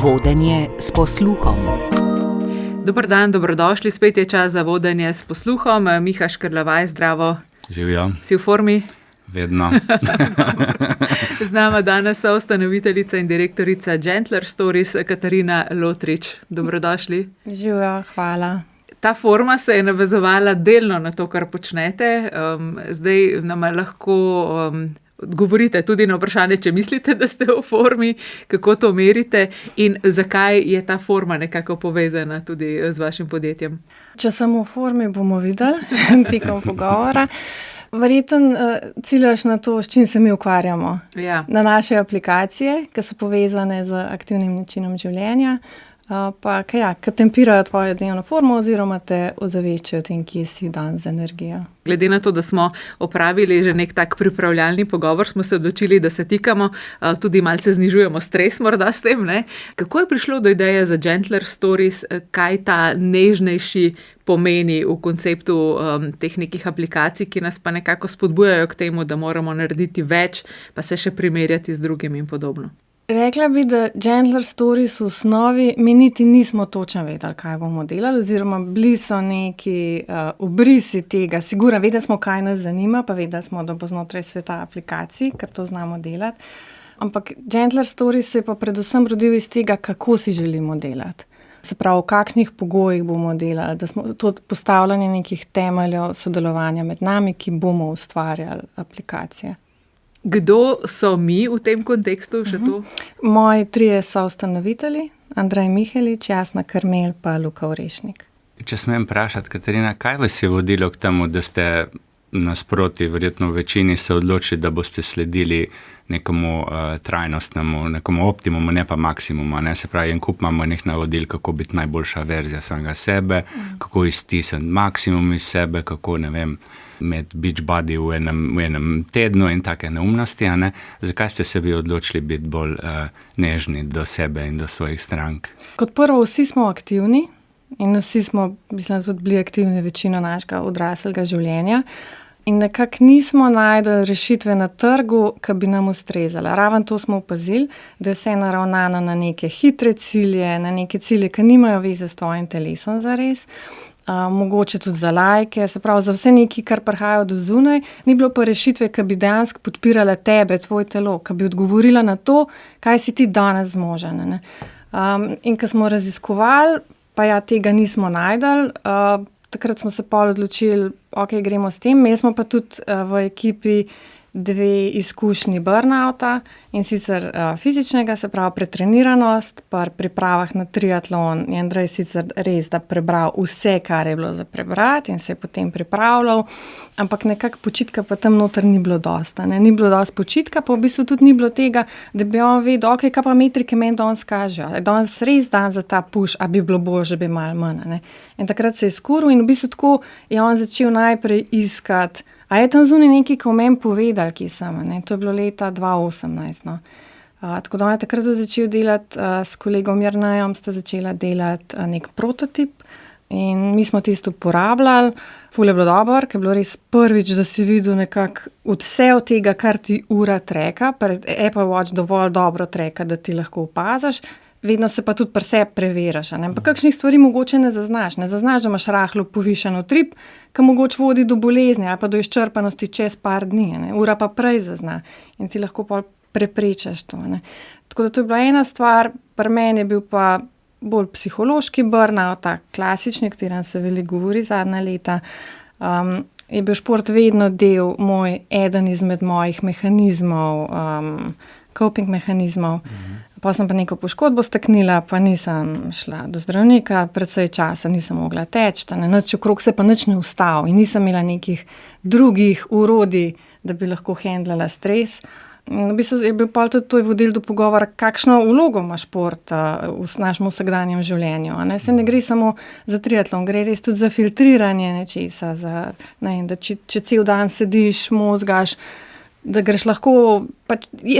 Vodenje s posluhom. Dober dan, dobrodošli, spet je čas za vodenje s posluhom. Miha Škrlavaj, zdravo. Živijo. Si v formi? Vedno. Z nama danes so ustanoviteljica in direktorica Gentler Stories, Katarina Lotrič. Dobrodošli. Živijo, hvala. Ta forma se je navezovala delno na to, kar počnete. Zdaj nam lahko odgovorite tudi na vprašanje, če mislite, da ste v formi, kako to merite in zakaj je ta forma nekako povezana tudi z vašim podjetjem. Če sem v formi, bomo videli tekom pogovora. Verjetno ciljaš na to, s čim se mi ukvarjamo. Ja. Na naše aplikacije, ki so povezane z aktivnim načinom življenja, pa ki tempirajo tvojo dnevno formo oziroma te ozaveščajo o tem, kje si dan z energijo. Glede na to, da smo opravili že nek tak pripravljalni pogovor, smo se odločili, da se tikamo, tudi malce znižujemo stres morda s tem, ne? Kako je prišlo do ideje za Gentler Stories, kaj ta nežnejši pomeni v konceptu teh nekih aplikacij, ki nas pa nekako spodbujajo k temu, da moramo narediti več, pa se še primerjati z drugim in podobno? Rekla bi, da Gentler Stories v osnovi mi niti nismo točno vedeli, kaj bomo delali, oziroma bili so neki obrisi tega. Sigurno vedeli smo, kaj nas zanima, pa vedeli smo, da bo znotraj sveta aplikacij, ker to znamo delati. Ampak Gentler Stories se je pa predvsem rodil iz tega, kako si želimo delati. Se pravi, v kakšnih pogojih bomo delali, da smo to postavljanje nekih temeljev sodelovanja med nami, ki bomo ustvarjali aplikacije. Kdo so mi v tem kontekstu še to? Moji trije so ustanovitelji, Andrej Mihelič, Jasna Karmel pa Luka Orešnik. Če smem vprašati, Katarina, kaj vas je vodilo k temu, da ste nasproti, verjetno v večini se odločili, da boste sledili nekomu trajnostnemu, nekomu optimumu, ne pa maksimumu, ne? Se pravi, en kup imamo nekaj navodil, kako biti najboljša verzija samega sebe, kako iztisniti maksimum iz sebe, kako, ne vem, med beach body v enem tednu in take neumnosti, a ne? Zakaj ste se vi odločili biti bolj nežni do sebe in do svojih strank? Kot prvo, vsi smo aktivni in vsi smo, mislim, tudi bili aktivni večino našega odraslega življenja in nekako nismo našli rešitve na trgu, ki bi nam ustrezala. Raven to smo opazili, da je vse naravnano na neke hitre cilje, na neke cilje, ki nimajo veze s tvojim telesom zares. Mogoče tudi za lajke, se pravi za vse nekaj, kar prihaja od zunaj, ni bilo pa rešitve, ki bi dejansko podpirala tebe, tvoj telo, ki bi odgovorila na to, kaj si ti danes zmožen. In ko smo raziskovali, pa tega nismo našli, takrat smo se pol odločili, ok, gremo s tem, mi smo pa tudi v ekipi dve izkušnji burnouta in sicer fizičnega, se pravi pretreniranost, pa pripravah na triatlon. Je Andrej sicer res, da prebral vse, kar je bilo za prebrati in se je potem pripravljal, ampak nekako počitka pa tam noter ni bilo dosta. Ni bilo dosti počitka, pa v bistvu tudi ni bilo tega, da bi on vedel, ok, kaj pa metrike meni danes kažejo. Je danes res dan za ta push, a bi bilo bolj, že bi malo manj. Ne? In takrat se je skuril in v bistvu tako je on začel najprej iskati, a je tam zunaj nekaj, ko meni povedal, ki sem, ne? To je bilo leta 2018. No. Tako da on je takrat začel delati s kolegom Jernejem, sta začela delati nek prototip in mi smo tisto uporabljali. Ful je bilo dobro, ker je bilo res prvič, da si videl nekako vse od tega, kar ti ura treka, Apple Watch dovolj dobro treka, da ti lahko opaziš. Vedno se pa tudi pri sebi preveriš. Pa kakšnih stvari mogoče ne zaznaš. Ne zaznaš, da imaš rahlo povišen utrip, ki mogoče vodi do bolezni ali pa do izčrpanosti čez par dni. Ne? Ura pa prej zazna in ti lahko pol preprečaš to. Ne? Tako da to je bila ena stvar, pri meni je bil pa bolj psihološki burnout, ta klasični, o katerem se veliko govori zadnja leta. Je bil šport vedno del eden izmed mojih mehanizmov, coping mehanizmov. Pa sem pa neko poškodbo staknila, pa nisem šla do zdravnika, predvsej časa nisem mogla teči, okrog se pa nič ne ustavil in nisem imela nekih drugih orodij, da bi lahko handlala stres. V bistvu je bil pa tudi to vodil do pogovora, kakšno vlogo ima šport v našem vsakdanjem življenju. Se ne gre samo za triatlon, gre res tudi za filtriranje nečesa, da če cel dan sediš, mozgaš, da greš lahko,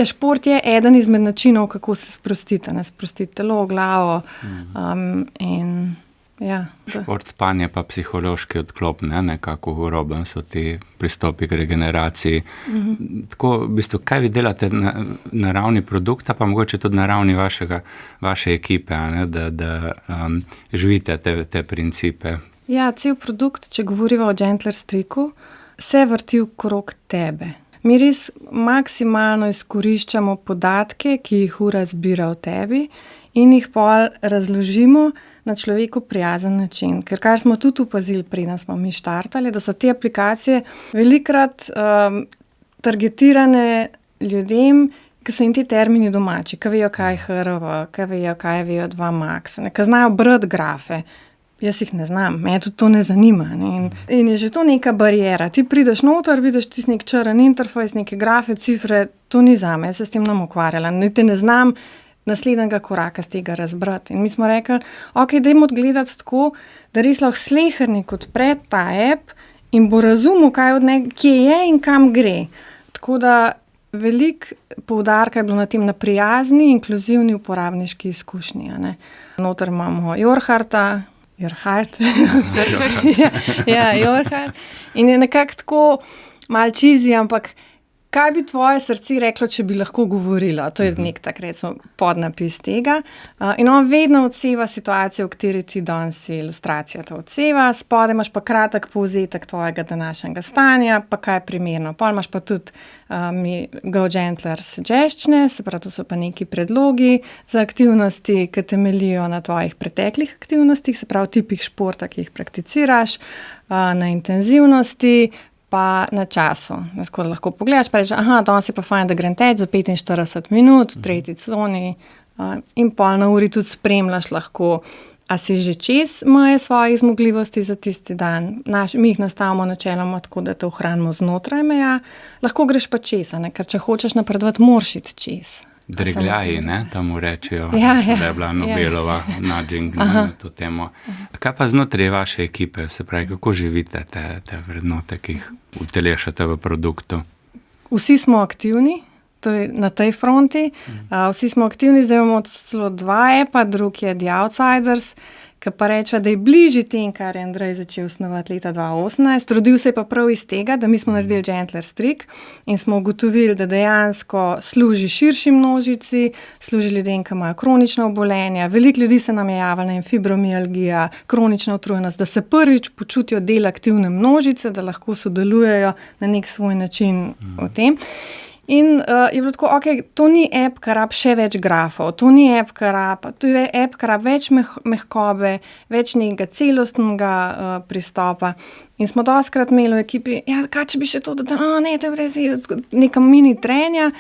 šport je eden izmed načinov, kako se sprostiti, sprostiti telo, glavo in Ja, Šport, spanje pa psihološki odklop, ne? Nekako uroben so ti pristopi k regeneraciji. Tako, v bistvu, kaj vi delate na ravni produkta, pa mogoče tudi na ravni vaše ekipe, ne? Da živite te principe? Ja, cel produkt, če govorimo o Gentler Streaku, se vrti okrog tebe. Mi res maksimalno izkoriščamo podatke, ki jih ura zbira o tebi in jih pol razložimo na človeku prijazen način. Ker kar smo tudi opazili, preden smo mi štartali, da so te aplikacije velikokrat targetirane ljudem, ki so jim ti termini domači, ki vejo, kaj je HRV, ki vejo, kaj je VO2 max, ki znajo brati grafe. Jaz jih ne znam, me tudi to ne zanima. Ne? In je že to neka bariera. Ti prideš noter, vidiš tisti nek črn interfejs, neke grafe, cifre, to ni zame, jaz se s tem nam ukvarjala. Niti ne znam naslednjega koraka z tega razbrati. In mi smo rekli, ok, dajmo odgledati tako, da res lahko slehernik odpre ta app in bo razumel, kje je in kam gre. Tako da veliko poudarka je bilo na tem, na prijazni, inkluzivni uporabniški izkušnji. Noter imamo Jorharta, Srček. Jorhart. In je nekako tako malo cheesy, ampak kaj bi tvoje srce reklo, če bi lahko govorilo? To je nek tak, recimo, podnapis tega. In on vedno odseva situacijo, v kateri ti danes ilustracija to odseva, spodaj imaš pa kratek povzetek tvojega današnjega stanja, pa kaj je primerno. Pol imaš pa tudi Go Gentler suggestions, se pravi, to so pa neki predlogi za aktivnosti, ki temeljijo na tvojih preteklih aktivnostih, se pravi, tipih športa, ki jih prakticiraš, na intenzivnosti, pa na času. Tako lahko pogledaš, pa rečeš, danes je pa fajn, da grem teč za 45 minut, v tretji coni, in pol na uri tudi spremljaš lahko, a si že čez meje svojih zmogljivosti za tisti dan. Mi jih nastavimo načeloma tako, da te ohranimo znotraj meja, lahko greš pa čez, ker če hočeš napredovati, moraš iti čez. Dregljaji, ne, tam rečejo, da je bila Nobelova nudging na to temo. Kaj pa znotraj vaše ekipe, se pravi, kako živite te vrednote, ki jih utelešate v produktu? Vsi smo aktivni, to je na tej fronti, vsi smo aktivni, zdaj imamo celo 2 appa, drugi je The Outsiders, ki pa reče, da je bližje tem, kar je Andrej začel snovati leta 2018. Rodil se je pa prav iz tega, da mi smo naredili Gentler Streak in smo ugotovili, da dejansko služi širši množici, služi ljudem, ki imajo kronična obolenja. Veliko ljudi se nam je javilo, fibromialgija, kronična utrujenost, da se prvič počutijo del aktivne množice, da lahko sodelujejo na nek svoj način v tem. In je bilo tako, ok, to ni app, ki rab še več grafov, to ni app, ki rab več mehkobe, več nekega celostnega pristopa. In smo dostikrat imeli v ekipi, kaj če bi še to dodali, ne, to je brez veze, neka mini trenja.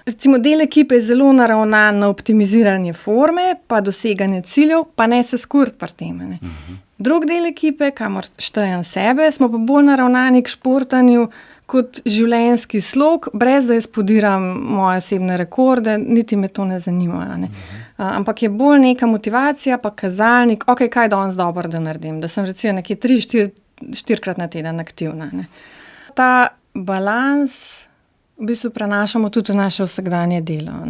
Recimo del ekipe je zelo naravnan na optimiziranje forme, pa doseganje ciljev, pa ne se skurt pri tem. Drug del ekipe, kamor štejem sebe, smo pa bolj naravnani k športanju kot življenjski slog, brez da izpodiram moje osebne rekorde, niti me to ne zanima. Ampak je bolj neka motivacija, pa kazalnik, ok, kaj danes dobro, da naredim, da sem nekje 3-4 na teden aktivna. Ta balans v bistvu prenašamo tudi v naše vsakdanje delo.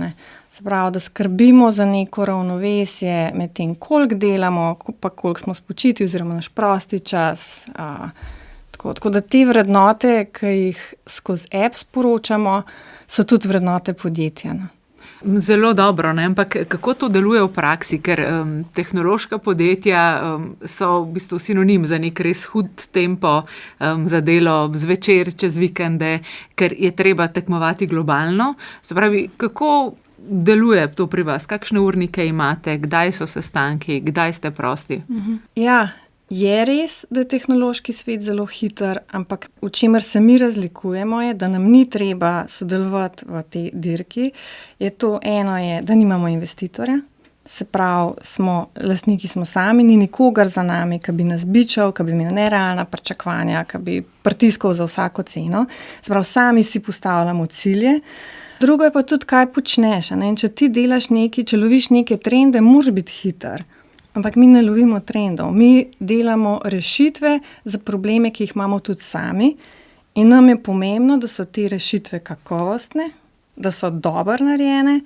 Se pravi, da skrbimo za neko ravnovesje med tem, koliko delamo, pa koliko smo spočiti, oziroma naš prosti čas. Tako da te vrednote, ki jih skozi app sporočamo, so tudi vrednote podjetja. Zelo dobro, ne? Ampak kako to deluje v praksi, ker tehnološka podjetja so v bistvu sinonim za nek res hud tempo, za delo zvečer, čez vikende, ker je treba tekmovati globalno. Se pravi, kako deluje to pri vas? Kakšne urnike imate? Kdaj so sestanki? Kdaj ste prosti? Ja, je res, da je tehnološki svet zelo hiter, ampak v čemer se mi razlikujemo je, da nam ni treba sodelovati v tej dirki. Eno je, da nimamo investitorja, se pravi, lastniki smo sami, ni nikogar za nami, ki bi nas bičal, ki bi imel nerealna pričakovanja, ki bi pritiskal za vsako ceno. Se pravi, sami si postavljamo cilje. Drugo je pa tudi, kaj počneš. In če ti delaš če loviš neke trende, moraš biti hiter. Ampak mi ne lovimo trendov, mi delamo rešitve za probleme, ki jih imamo tudi sami, in nam je pomembno, da so te rešitve kakovostne, da so dobro narejene,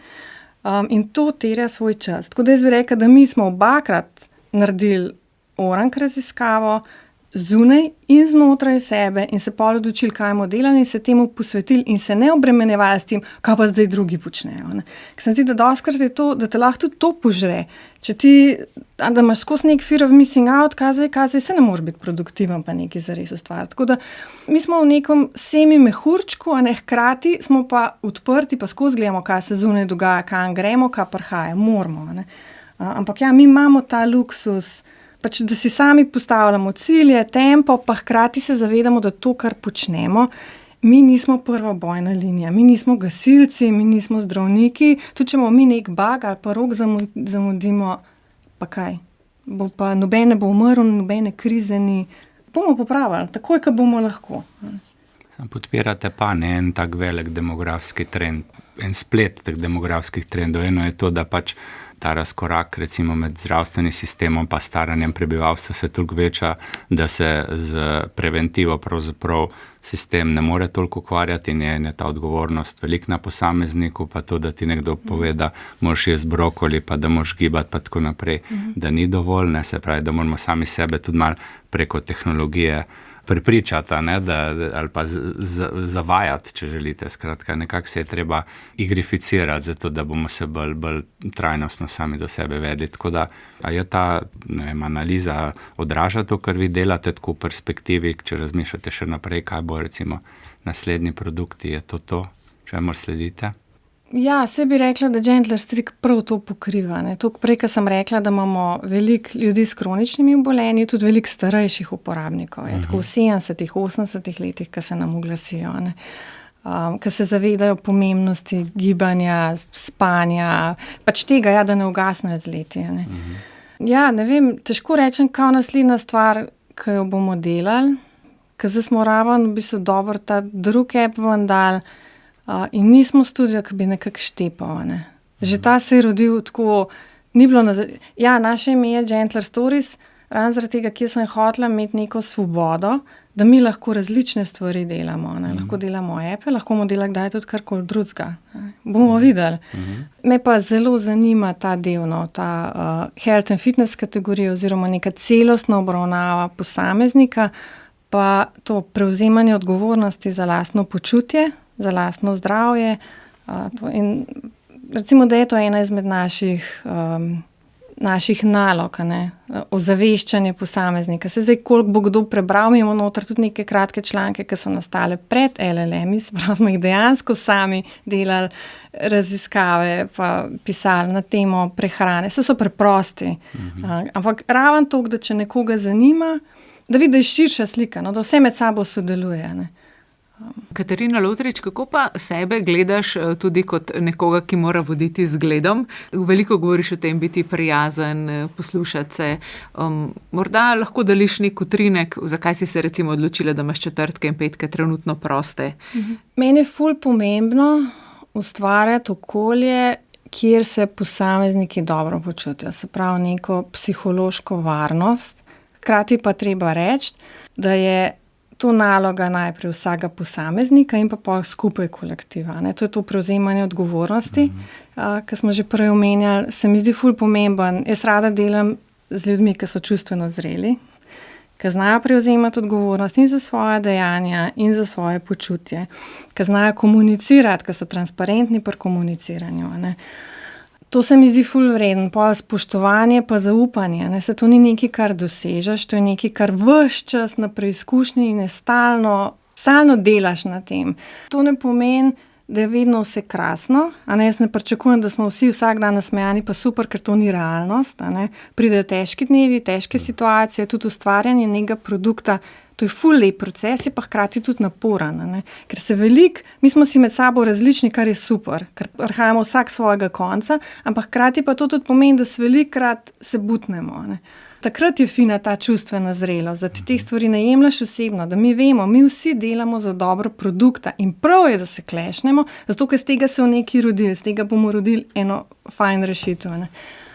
in to terja svoj čas. Tako da jaz bi rekla, da mi smo obakrat naredili orang raziskavo, zunaj in znotraj sebe in se pol odločili, kaj bomo delali in se temu posvetili in se ne obremenjevali s tem, kaj pa zdaj drugi počnejo. Ne. Ker se mi zdi, da dostakrat je to, da te lahko tudi to požre. Če ti, da imaš skozi nek fear of missing out, kaj zdaj se ne moreš biti produktiven pa nekaj zares ustvariti. Tako da mi smo v nekem semi-mehurčku, a ne hkrati smo pa odprti, pa skozi gledamo, kaj se zunaj dogaja, kam gremo, kaj prihaja, moramo. Ne. Ampak ja, mi imamo ta luksus, pač, da si sami postavljamo cilje, tempo, pa hkrati se zavedamo, da to, kar počnemo, mi nismo prva bojna linija, mi nismo gasilci, mi nismo zdravniki, tudi če imamo mi nek bug ali pa rok zamudimo, pa kaj? Pa noben ne bo umrl, nobene krize ni. Bomo popravili, takoj, ko bomo lahko. Podpirate pa ne en tak velik demografski trend, en splet teh demografskih trendov. Eno je to, da pač ta razkorak recimo med zdravstvenim sistemom pa staranjem prebivalstva se toliko veča, da se z preventivo pravzaprav sistem ne more toliko ukvarjati in je ta odgovornost velik na posamezniku, pa to, da ti nekdo pove, da moraš jesti brokoli, pa da moraš gibati, pa tako naprej, da ni dovolj, ne, se pravi, da moramo sami sebe tudi malo preko tehnologije prepričati, ne, ali pa zavajati, če želite. Skratka, nekako se je treba igrificirati, zato da bomo se bolj trajnostno sami do sebe vedli. Tako da je ta analiza odraža to, kar vi delate, tako v perspektivi, če razmišljate še naprej, kaj bo recimo naslednji produkti, je to, čemur sledite? Ja, se bi rekla, da Gentler Strik prav to pokriva. To prej, ko sem rekla, da imamo veliko ljudi s kroničnimi obolenji, tudi veliko starejših uporabnikov. Tako v 70-ih, 80-ih letih, ko se nam oglasijo, ko se zavedajo pomembnosti gibanja, spanja, pač tega, da ne ugasne z leti. Ja, ne vem, težko rečem, kao naslednja stvar, ki jo bomo delali, ker zdaj smo raven, v bistvu dobro ta drug app vam dal, in nismo studio, ki bi nekako štepal. Ne. Že ta se je rodil tako, ni bilo ja, naše ime je Gentler Stories, ravno zaradi tega, kjer sem hotela imeti neko svobodo, da mi lahko različne stvari delamo. Ne. Lahko delamo appe, lahko bomo delali kdaj tudi karkoli drugega. Bomo videli. Me pa zelo zanima ta del, ta health and fitness kategorija oziroma neka celostna obravnava posameznika, pa to prevzemanje odgovornosti za lastno počutje, za lastno zdravje. In recimo, da je to ena izmed naših nalog, ozaveščanje posameznika. Se zdaj, koliko bo kdo prebral, imamo noter tudi neke kratke članke, ki so nastale pred LLM-i, smo jih dejansko sami delali raziskave, pa pisali na temo prehrane. So preprosti. Ampak raven toliko, da če nekoga zanima, da vidi, da je širša slika, da vse med sabo sodeluje. Katarina Lotrič, kako pa sebe gledaš tudi kot nekoga, ki mora voditi zgledom? Veliko govoriš o tem biti prijazen, poslušati se. Morda lahko deliš nek utrinek, zakaj si se recimo odločila, da imaš četrtke in petke trenutno proste? Meni je ful pomembno ustvarjati okolje, kjer se posamezniki dobro počutijo. Se pravi neko psihološko varnost. Hkrati pa treba reči, da je to naloga najprej vsakega posameznika in pa skupaj kolektiva. To je to prevzemanje odgovornosti, ki smo že prej omenjali. Se mi zdi ful pomemben. Jaz rada delam z ljudmi, ki so čustveno zreli, ki znajo prevzemati odgovornost in za svoje dejanja in za svoje počutje, ki znajo komunicirati, ki so transparentni pri komuniciranju. To se mi zdi ful vreden, pa spoštovanje, pa zaupanje. Se to ni nekaj, kar dosežeš, to je nekaj, kar ves čas na preizkušnji in stalno delaš na tem. To ne pomeni, da je vedno vse krasno, jaz ne pričakujem, da smo vsi vsak dan nasmejani, pa super, ker to ni realnost. Pridejo težki dnevi, težke situacije, tudi ustvarjanje nekega produkta. To je ful lep proces, je pa hkrati tudi naporen. Ker se mi smo si med sabo različni, kar je super, ker prihajamo vsak svojega konca, ampak hkrati pa to tudi pomeni, da se velikokrat se butnemo. Takrat je fina ta čustvena zrelost, da ti teh stvari ne jemlješ osebno, da mi vemo, mi vsi delamo za dobro produkta in prav je, da se klešnemo, zato ker z tega se v neki rodili, z tega bomo rodili eno fajn rešitev.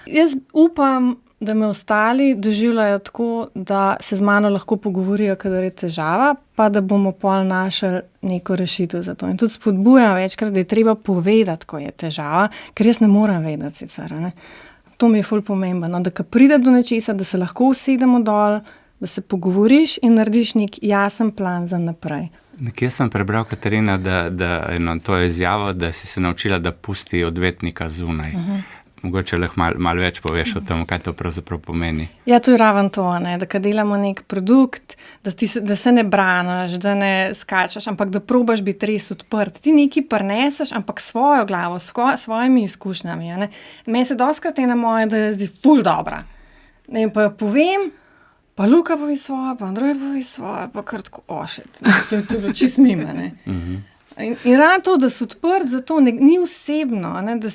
Jaz upam, da me ostali doživljajo tako, da se z mano lahko pogovorijo, kadar je težava, pa da bomo pol našli neko rešitev za to. In tudi spodbujam večkrat, da je treba povedati, ko je težava, ker jaz ne morem vedeti sicer. to mi je ful pomembno, no, da ko pride do nečesa, da se lahko usedemo dol, da se pogovoriš in narediš nek jasen plan za naprej. Nekje sem prebral, Katarina, da eno to izjavo, da si se naučila, da pusti odvetnika zunaj. Mogoče lahko malo več poveš o tem, kaj to pravzaprav pomeni. Ja, to je raven to, ne? Da ko delamo nek produkt, da se ne braniš, da ne skačeš, ampak da probaš biti res odprt. Ti nekaj prineseš, ampak svojo glavo, svojimi izkušnjami. Ne? Meni se dostikrat ena moja, da je zdi ful dobra. Ne, pa povem, pa Luka povi svoje, pa Andrej povi svoje, pa kar tako ošet. To je bilo čist mimo, ne. In ravno to, da si odprt, zato ni osebno, ne, da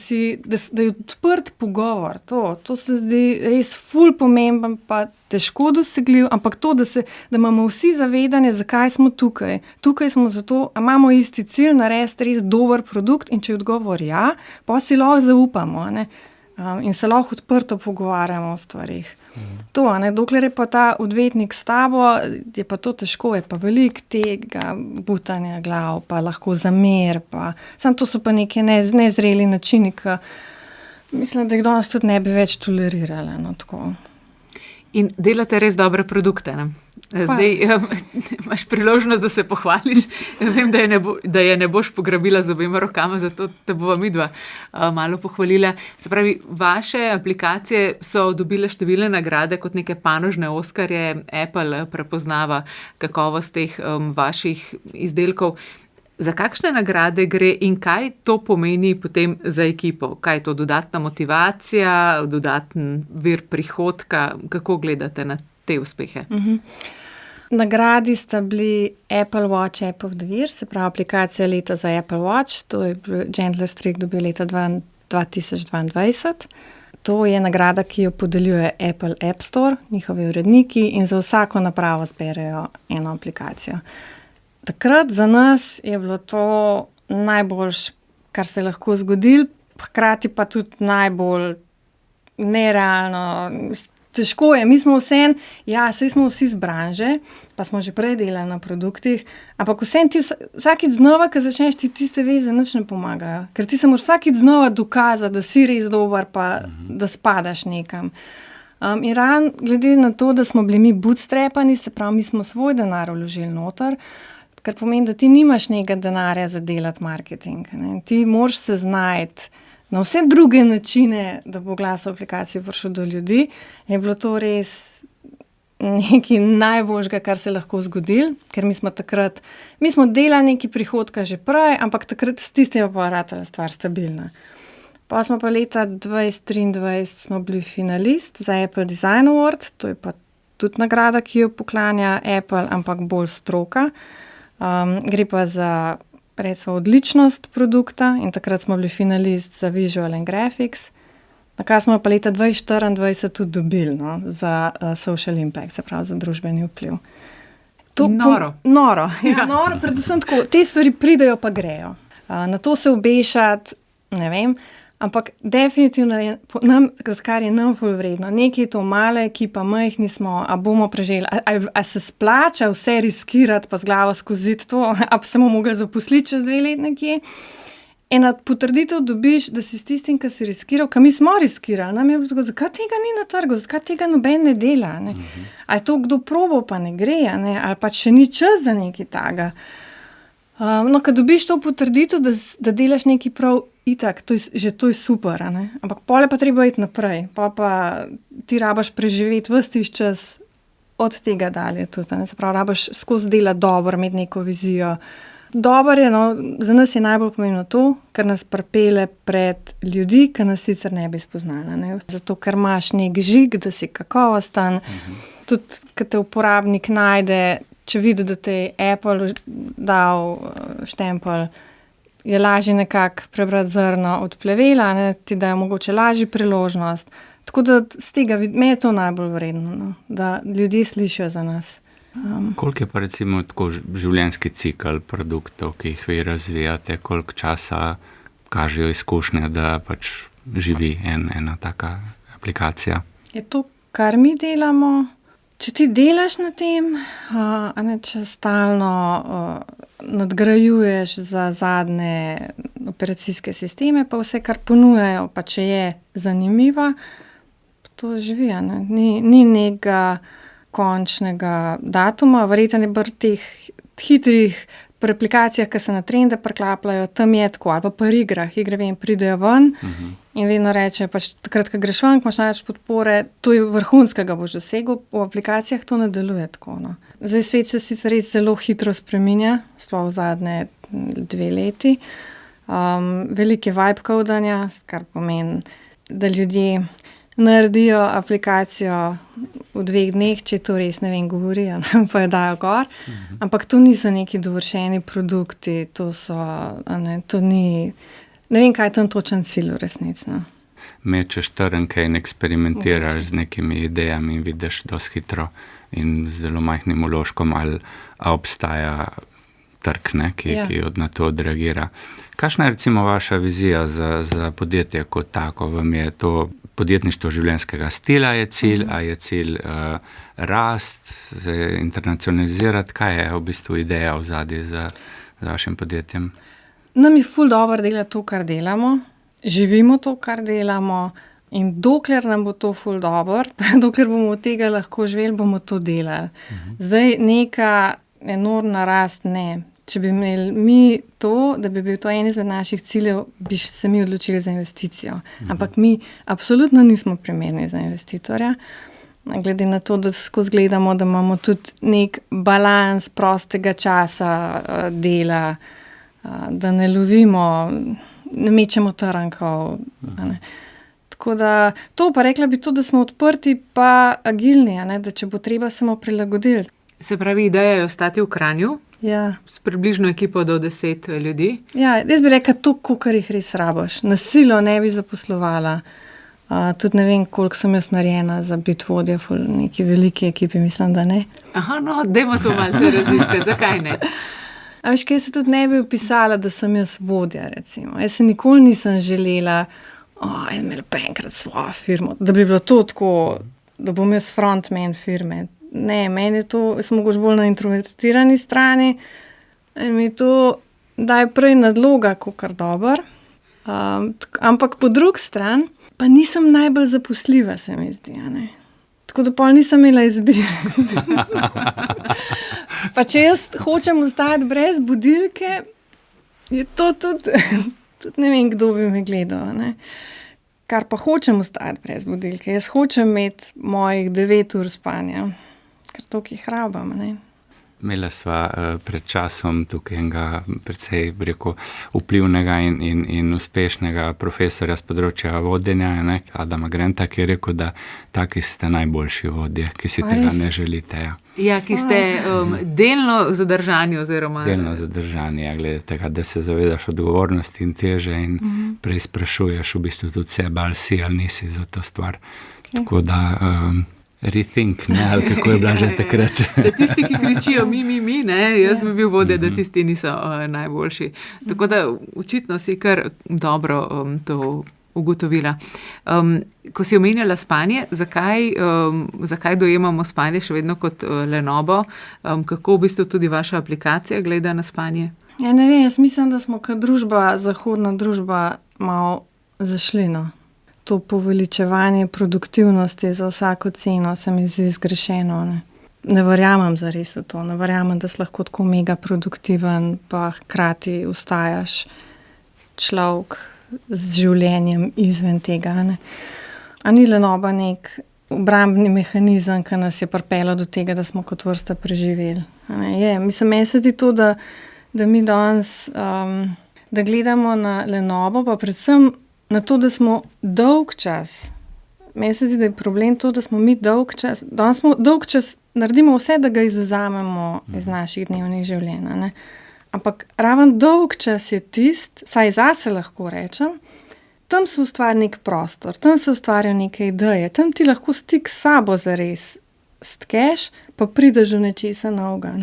je odprt pogovor. To se zdi res ful pomemben, pa težko dosegljiv, ampak to, da imamo vsi zavedanje, zakaj smo tukaj. Tukaj smo zato, a imamo isti cilj, narediti res dober produkt in če je odgovor ja, pa si lahko zaupamo, ne. In se lahko odprto pogovarjamo o stvarih. To, ne, dokler je pa ta odvetnik s tabo, je pa to težko, je pa veliko tega butanja glav, pa lahko zamer, pa samo to so pa neke nezreli načini, ki mislim, da jih danes tudi ne bi več tolerirala, no, tako. In delate res dobre produkte, ne? Zdaj imaš priložnost, da se pohvališ. Vem, da je ne boš pograbila z obema rokama, zato te bova midva malo pohvalila. Se pravi, vaše aplikacije so dobile številne nagrade kot neke panožne Oskarje. Apple prepoznava kakovost teh vaših izdelkov. Za kakšne nagrade gre in kaj to pomeni potem za ekipo? Kaj je to dodatna motivacija, dodaten vir prihodka? Kako gledate na te uspehe? Nagradi sta bili Apple Watch App of the Year, se pravi aplikacija leta za Apple Watch, to je Gentler Streak dobil leta 2022. To je nagrada, ki jo podeljuje Apple App Store, njihovi uredniki in za vsako napravo zberejo eno aplikacijo. Takrat za nas je bilo to najboljše, kar se je lahko zgodilo, hkrati pa tudi najbolj nerealno. Težko je, mi smo saj smo vsi z branže, pa smo že prej delali na produktih, ampak ti vsakič znova, ko začneš, ti tiste veze nič ne pomagajo, ker ti se moraš vsakič znova dokazati, da si res dober, pa da spadaš nekam. In ravno glede na to, da smo bili mi bootstrapani, se pravi, mi smo svoj denar vložili noter, kar pomeni, da ti nimaš nekega denarja za delati marketing, ne? Ti moraš se znajti na vse druge načine, da bo glas v aplikaciji prišel do ljudi, je bilo to res nekaj najboljšega, kar se je lahko zgodilo, ker mi smo delali nekaj prihodka že prej, ampak takrat s tistim je pa ratala stvar stabilna. Pa smo pa leta 2023 smo bili finalist za Apple Design Award, to je pa tudi nagrada, ki jo poklanja Apple, ampak bolj stroka. Gre pa za recimo odličnost produkta in takrat smo bili finalist za Visual and Graphics, na kar smo pa leta 2024 tudi dobili, no, za social impact, se pravi za družbeni vpliv. Noro. Noro, predvsem tako, te stvari pridejo pa grejo. Na to se obešati, ne vem, ampak definitivno je kar je nam ful vredno. Nekaj je to mala ekipa, majhni smo, a bomo preželi, a se splača vse riskirati pa z glavo skozi to, a pa se bomo mogli zaposliti čez 2 leti nekje. Ena potrditev dobiš, da si s tistim, ki si riskiral, ki mi smo riskirali, nam je bilo tako, zakaj tega ni na trgu, zakaj tega noben ne dela, ne? A je to kdo probal, pa ne gre, ne? Ali pa še ni čas za nekaj takega. No, ko dobiš to potrditev, da delaš nekaj prav itak, to je super, ne? Ampak pol je pa treba iti naprej, pa ti rabaš preživeti ves tisti čas od tega dalje tudi, ne? Se pravi, rabaš skozi delati dobro, imeti neko vizijo. Dobro je, no, za nas je najbolj pomembno to, kar nas pripelje pred ljudi, ki nas sicer ne bi spoznala, ne? Zato, ker imaš nek žig, da si kakovosten, tudi, ko te uporabnik najde, če vidi, da te je Apple dal štempelj, je lažje nekako prebrati zrno od plevela, ne, ti dajo mogoče lažji priložnost. Tako da z tega me je to najbolj vredno, no, da ljudje slišijo za nas. Koliko je pa recimo tako življenjski cikel produktov, ki jih vi razvijate, koliko časa kažejo izkušnje, da pač živi ena taka aplikacija? Je to, kar mi delamo. Če ti delaš na tem, če stalno nadgrajuješ za zadnje operacijske sisteme, pa vse, kar ponujajo, pa če je zanimiva, to živi. Ne? Ni nekega končnega datuma, verjetno je bolj teh hitrih pri aplikacijah, ki se na trende preklapljajo, tam je tako, ali pa pri igrah, igre pridejo ven in vedno reče, pač takrat, ko greš ven, ko imaš največ podpore, to je vrhunskega boš dosegel, v aplikacijah to ne deluje tako. No. Zdaj svet se sicer res zelo hitro spreminja, sploh v zadnje 2 leti. Velike vibe codanja, kar pomeni, da ljudje naredijo aplikacijo v 2 dneh, če to res ne vem, govorijo, pa jo dajo gor. Ampak to niso neki dovršeni produkti, to ni, ne vem, kaj je tam točen cilj v resnici. No. Mečeš trnke in eksperimentiraš z nekimi idejami in vidiš dosti hitro in z zelo majhnim vložkom, ali obstaja trg, ki na to odreagira. Kakšna je recimo vaša vizija za podjetje kot tako? Vam je to podjetništvo življenjskega stila je cilj, a je cilj rast, se internacionalizirati? Kaj je v bistvu ideja v zadnji za vašim podjetjem? Nam je ful dobro delati to, kar delamo, živimo to, kar delamo in dokler nam bo to ful dobro, dokler bomo od tega lahko živeli, bomo to delali. Zdaj neka enormna rast ne. Če bi imeli mi to, da bi bil to en izmed naših ciljev, bi se mi odločili za investicijo. Ampak mi absolutno nismo primerni za investitorja. Glede na to, da skozi gledamo, da imamo tudi nek balans prostega časa dela, da ne lovimo, ne mečemo trnkov. Tako da to pa rekla bi to, da smo odprti pa agilni, da če bo treba, se bomo prilagodili. Se pravi, ideja je ostati v Kranju? Ja. S približno ekipo do 10 ljudi? Ja, jaz bi rekla to, kolikor jih res rabiš. Na silo ne bi zaposlovala. Tudi ne vem, koliko sem jaz narejena za biti vodja v neki veliki ekipi, mislim, da ne. Aha, no, dajmo to malce raziskati, zakaj ne? A veš, kaj se tudi ne bi opisala, da sem jaz vodja, recimo. Jaz se nikoli nisem želela, imela pa enkrat svojo firmo, da bi bilo to tako, da bom jaz frontman firme. Ne, meni je to, sem mogoče bolj na introvertirani strani in mi to daje prej nadloga, kakor dober. Ampak po drugi strani pa nisem najbolj zaposljiva, se mi zdi. Tako da pol nisem imela izbire. Pa če jaz hočem ostati brez budilke, je to tudi ne vem, kdo bi me gledal. Ne? Kar pa hočem ostati brez budilke. Jaz hočem imeti mojih 9 ur spanja. Ker toliko jih rabam, ne. Imela sva pred časom tukaj enega precej, vplivnega in uspešnega profesorja z področja vodenja, Adama Granta, ki je rekel, da taki ste najboljši vodje, ki si tega ne želite. Ja, ki ste delno zadržani oziroma... Delno zadržani, glede tega, da se zavedaš odgovornosti in teže in preizprašuješ v bistvu tudi sebe, ali si ali nisi za to stvar. Tako da... Rethink, ali kako je bila že takrat. Da tisti, ki kričijo mi, jaz bi bil vodja, da tisti niso najboljši. Tako da očitno si kar dobro to ugotovila. Ko si omenjala spanje, zakaj dojemamo spanje še vedno kot lenobo? Kako v bistvu tudi vaša aplikacija gleda na spanje? Ja, ne vem, jaz mislim, da smo kot družba, zahodna družba, malo zašli, no. To poveličevanje produktivnosti za vsako ceno se mi zdi zgrešeno. Ne verjamem zares v to, ne verjamem, da si lahko tako mega produktiven, pa hkrati ostajaš človek z življenjem izven tega. Ne? A ni lenoba nek obrambni mehanizem, ki nas je pripeljal do tega, da smo kot vrsta preživeli. Mislim, meni se zdi to, da mi danes da gledamo na lenobo, pa predvsem na to, da smo dolg čas. Meni se zdi, da je problem to, da smo mi dolg čas, danes smo dolg čas, naredimo vse, da ga izvzamemo iz naših dnevnih življenj. Ne? Ampak raven dolg čas je tist, saj zase lahko rečem, tam se ustvari nek prostor, tam se ustvarjajo neke ideje, tam ti lahko stik s sabo zares stkeš, pa prideš do nečesa novega.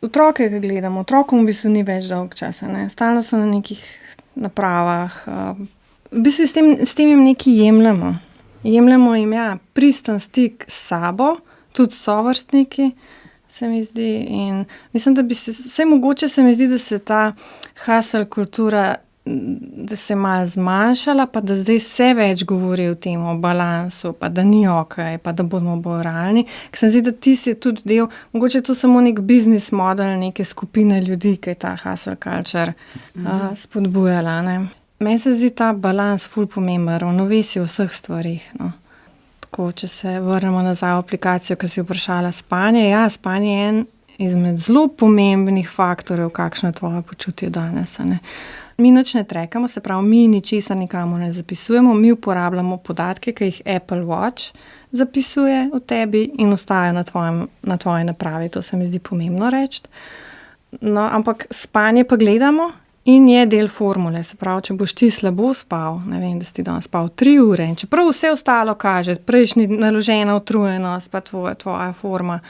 Otroke, ki gledamo, otrokom v bistvu ni več dolg časa, ne? Stalno so na nekih napravah, v bistvu s tem jim nekaj jemljemo. Jemljemo jim, pristen stik s sabo, tudi sovrstniki, se mi zdi. In mislim, da bi se mogoče se mi zdi, da se ta hustle kultura da se je malo zmanjšala, pa da zdaj vse več govori o tem, o balansu, pa da ni ok, pa da bomo bolj realni. Ker se mi zdi, da tisti je tudi del, mogoče je to samo nek biznis model neke skupine ljudi, ki je ta hustle culture spodbujala. Ne. Meni se zdi ta balans ful pomemben, ravnovesje v vseh stvarih. No. Tako, če se vrnemo nazaj v aplikacijo, ki si vprašala spanje. Ja, spanje je en izmed zelo pomembnih faktorjev, kakšno je tvoje počutje danes. Ne. Mi nič ne trekamo, se pravi, mi ničesar nikamor ne zapisujemo, mi uporabljamo podatke, ki jih Apple Watch zapisuje o tebi in ostajajo na tvoji napravi. To se mi zdi pomembno reči. No, ampak spanje pa gledamo in je del formule. Se pravi, če boš ti slabo spal, ne vem, da si danes spal 3 ure in čeprav vse ostalo kaže, prejšnji naložena utrujenost, pa tvoja forma,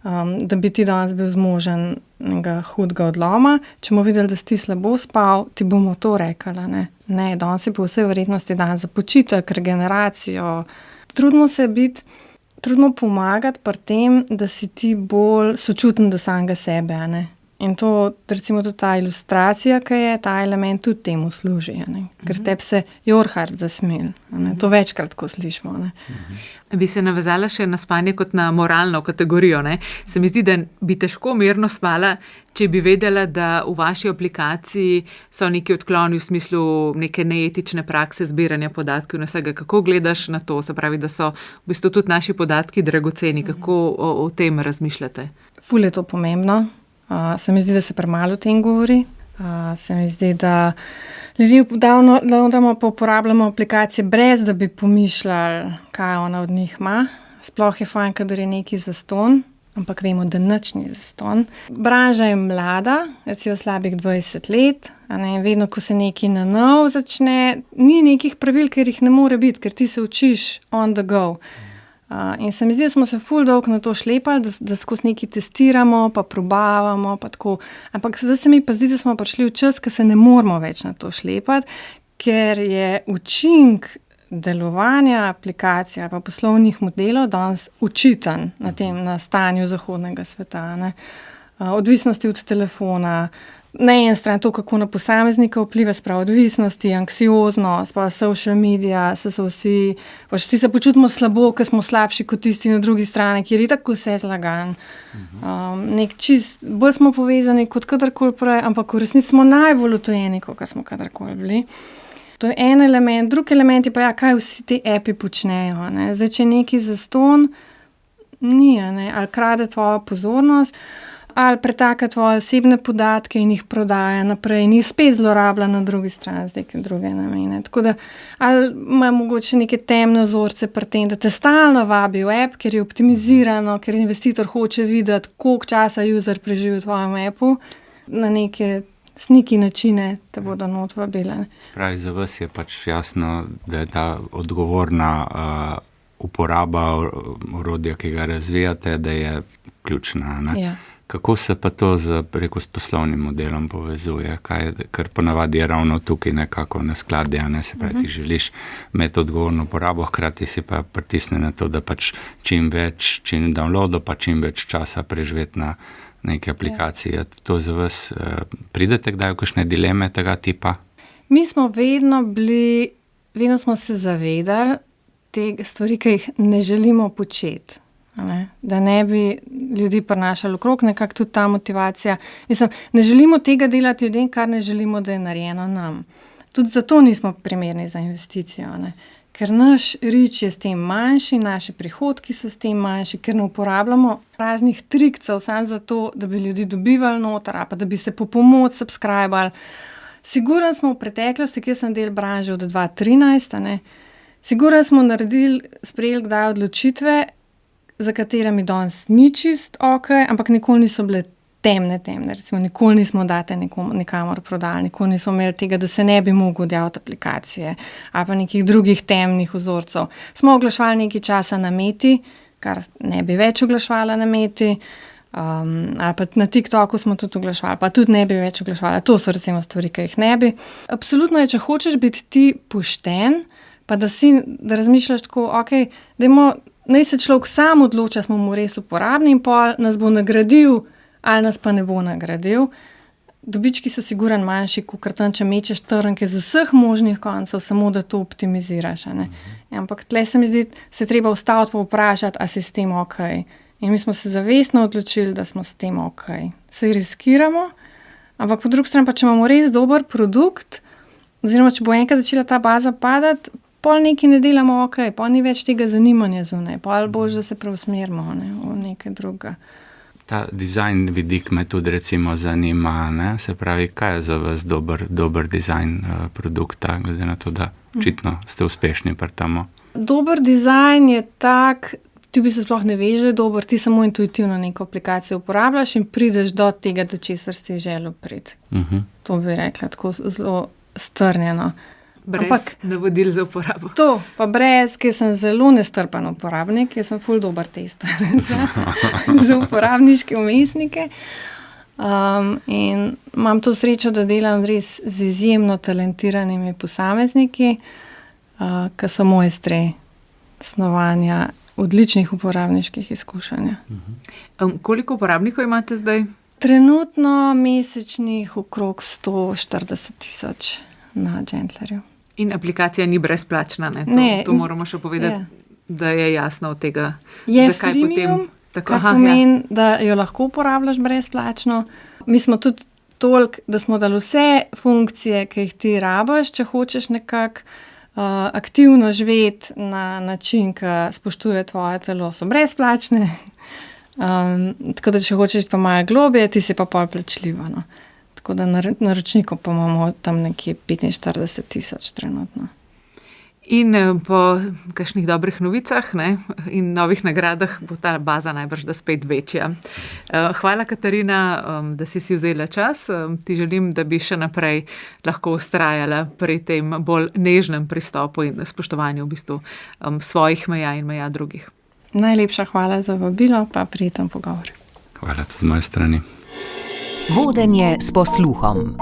da bi ti danes bil zmožen nekega hudega odloma, če bomo videli, da si ti slabo spal, ti bomo to rekli. Ne, danes je po vsej verjetnosti dan za počitek, regeneracijo. Trudimo pomagati pri tem, da si ti bolj sočuten do samega sebe, ne. In to, recimo tudi ta ilustracija, ki je, ta element tudi temu služi, ne? Ker tebi se your heart zasmil. To večkrat, ko slišimo. Ne? Bi se navezala še na spanje kot na moralno kategorijo. Ne? Se mi zdi, da bi težko mirno spala, če bi vedela, da v vaši aplikaciji so neki odkloni v smislu neke neetične prakse zbiranja podatkov in vsega. Kako gledaš na to? Se pravi, da so v bistvu tudi naši podatki dragoceni. Kako o tem razmišljate? Ful je to pomembno. Se mi zdi, da se premalo o tem govori. Se mi zdi, da ljudje davno pa uporabljamo aplikacije brez, da bi pomišljali, kaj ona od njih ima. Sploh je fajn, kadar je neki zastonj, ampak vemo, da nič ni zastonj. Branža je mlada, recimo slabih 20 let, vedno, ko se nekaj na nov začne, ni nekih pravil, ker jih ne more biti, ker ti se učiš on the go. In se mi zdi, da smo se ful dolgo na to šlepali, da skozi nekaj testiramo, pa probavamo, pa tako. Ampak zdaj se mi pa zdi, da smo prišli v čas, ko se ne moramo več na to šlepati, ker je učink delovanja aplikacij ali pa poslovnih modelov danes očiten na stanju zahodnega sveta. Ne. Odvisnosti od telefona, na eni strani to, kako na posameznika vpliva, sprav odvisnosti, anksioznost, pa social media, so vsi se počutimo slabo, ker smo slabši kot tisti na drugi strani, kjer je tako vse zlagan. Bolj smo povezani kot kadarkoli prej, ampak v resnici smo najbolj utojeni, kot smo kadarkoli bili. To je en element. Drugi element je pa, kaj vsi ti api počnejo. Ne? Zdaj, če neki zastonj, ni, ali krade tvojo pozornost, ali pretaka tvoje osebne podatke in jih prodaja naprej in jih spet zlorablja na drugi strani z neke druge namene. Tako da, ali ima mogoče neke temne vzorce pri tem, da te stalno vabi v app, ker je optimizirano, ker investitor hoče videti, koliko časa user preživi v tvojem appu, na neke sniki načine te bodo not vabile. Pravi, za vas je pač jasno, da je ta odgovorna uporaba orodja, ki ga razvijate, da je ključna. Ne? Ja. Kako se pa to s poslovnim modelom povezuje? Ker ponavadi je ravno tukaj nekako neskladje, se pravi, ti želiš imeti odgovorno uporabo, hkrati si pa pritisne na to, da pač čim downloadov, pa čim več časa preživeti na neki aplikaciji. Ja. To za vas pridete kdaj v kakšne dileme tega tipa? Mi smo vedno smo se zavedali te stvari, ki jih ne želimo početi. Da ne bi ljudi prinašali okrog, nekako tudi ta motivacija. Mislim, ne želimo tega delati ljudem, kar ne želimo, da je narejeno nam. Tudi zato nismo primerni za investicijo, ker naš reach je s tem manjši, naši prihodki so s tem manjši, ker ne uporabljamo raznih trikcev samo zato, da bi ljudi dobivali noter, pa da bi se po pomoč subscribali. Sigurno smo v preteklosti, kjer sem del branže od 2013, sigurno smo sprejeli kdaj odločitve, za katere mi danes ni čist ok, ampak nikoli niso bile temne. Recimo, nikoli nismo date nikamor prodali, nikoli nismo imeli tega, da se ne bi mogel odjaviti aplikacije ali pa nekih drugih temnih vzorcev. Smo oglaševali nekaj časa na Meti, kar ne bi več oglaševala na Meti, ali pa na TikToku smo tudi oglaševali, pa tudi ne bi več oglaševala. To so recimo stvari, ki jih ne bi. Absolutno je, če hočeš biti ti pošten, pa da razmišljaš tako, ok, naj se človek sam odloča, smo mu res uporabni in pol nas bo nagradil ali nas pa ne bo nagradil. dobički so sigurno manjši, kot če mečeš trnke z vseh možnih koncev, samo da to optimiziraš. Ampak tle se mi zdi, se treba ustaviti pa vprašati, a si s tem ok. In mi smo se zavestno odločili, da smo s tem ok. Se riskiramo, ampak po drugi strani pa, če imamo res dober produkt, oziroma če bo enkrat začela ta baza padati, pol nekaj ne delamo ok, pol ni več tega zanimanja zunaj, pol boš, da se preusmerimo v nekaj drugega. Ta dizajn vidik me tudi recimo zanima, ne? Se pravi, kaj je za vas dober dizajn produkta, glede na to, da očitno ste uspešni pri tamo. Dober dizajn je tak, ti v bistvu sploh ne veš, da je dober, ti samo intuitivno neko aplikacijo uporabljaš in prideš do tega, do česar si želel priti. To bi rekla tako zelo strnjeno. Brez navodil za uporabo. To, pa brez, ker sem zelo nestrpen uporabnik, ker sem ful dober tester za uporabniške vmesnike. In imam to srečo, da delam res z izjemno talentiranimi posamezniki, ki so mojstri snovanja odličnih uporabniških izkušenj. Koliko uporabnikov imate zdaj? Trenutno mesečnih okrog 140,000 na Gentlerju. In aplikacija ni brezplačna, ne? To moramo še povedati, da je jasno od tega, zakaj freemium, potem. Kar pomeni, da jo lahko uporabljaš brezplačno. Mi smo tudi toliko, da smo dali vse funkcije, ki jih ti rabiš, če hočeš nekako aktivno živeti na način, ki spoštuje tvoje telo, so brezplačne. Tako da če hočeš pa malo globje, ti si pa pol plačljiva, no. Tako da naročnikov pa imamo tam nekje 45,000 trenutno. In po kakšnih dobrih novicah, ne, in novih nagradah bo ta baza najbrž da spet večja. Hvala, Katarina, da si vzela čas. Ti želim, da bi še naprej lahko vztrajala pri tem bolj nežnem pristopu in spoštovanju v bistvu svojih meja in meja drugih. Najlepša hvala za vabilo, pa prijeten pogovor. Hvala tudi z moje strani. Vodenje s posluhom.